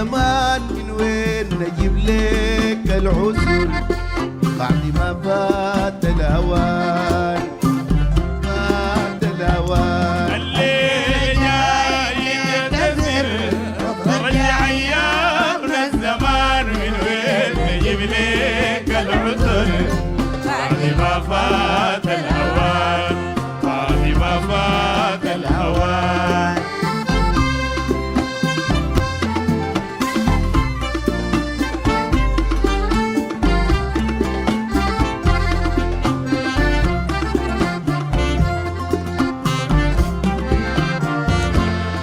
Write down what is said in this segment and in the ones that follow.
الزمان من وين نجيب لك العذر بعد ما فات الأوان فات الأوان اللي جاي يعتذر رجع أيامنا الزمان من وين نجيب لك العذر بعد ما فات الأوان بعد ما فات الأوان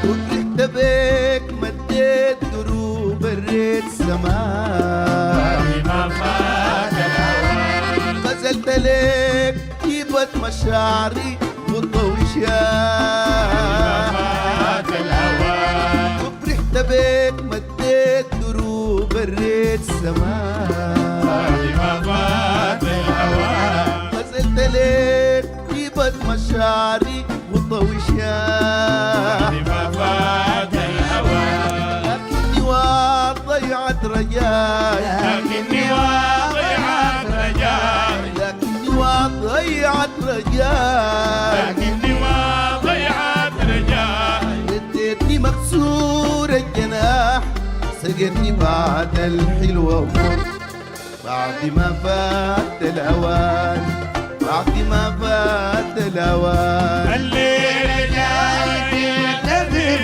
وفرحت بك مديت دروب الريت سماء بعد ما فات الأوان غزلت لك طيبة مشاعري وطوشان فات الأوان وفرحت بك مديت دروب الريت سماء بعد ما فات الأوان غزلت لك طيبة مشاعري وطوشان ما فات الأوان لكني ضيعت رجاي لكني واضيعت رجاي لكني ضيعت رجاي لكني واضيعت رجاي اديتني مكسور الجناح سقتني بعد الحلوة ومر بعد ما فات الأوان بعد ما فات الأوان الليل جاي يعتذر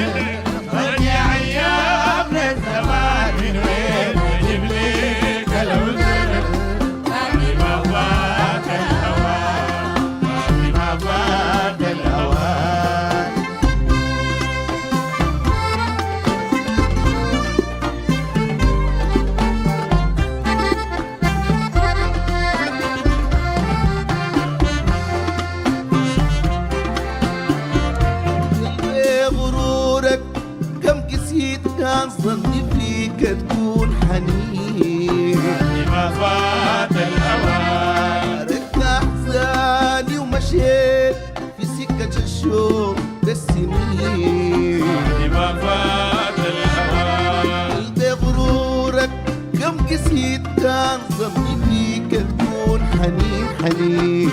رجع أيامنا الزمان من وين نجيب لك العذر بعد ما فات الأوان بعد ما فات الأوان غرورك كم قسيت كان ظني فيك تكون حنين ما فات الأوان تركت أحزاني ومشيت في سكة الشوق بالسنين ما فات الأوان قلبي غرورك كم قسيت كان ظني فيك تكون حنين حنين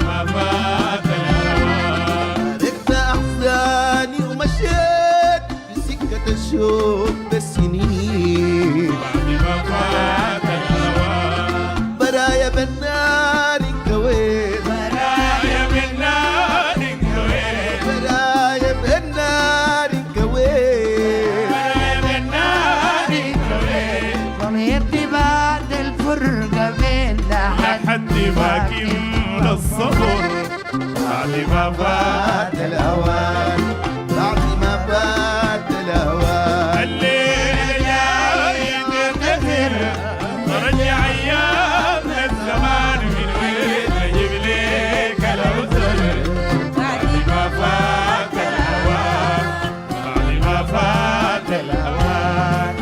ما فات الأوان تركت أحزاني ومشيت في سكة الشوق بالسنين ما فات الأوان برايا بالنار انكويت برايا من نار انكويت برايا بالنار انكويت برايا من نار انكويت ضميرتي بعد الفرقة بينا لحد ما كمل الصبر بعد ما فات فات الأوان بعد ما فات الأوان الليل جاي يعتذر رجع أيامنا الزمان من وين نجيب لك العذر بعد ما فات الأوان بعد ما فات الأوان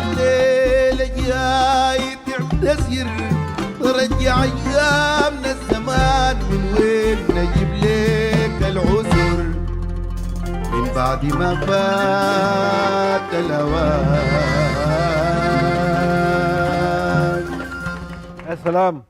الليلة جاي تعتذر ترجع أيامنا الزمان من وين نجيب لك العذر من بعد ما فات الأوان. يا سلام.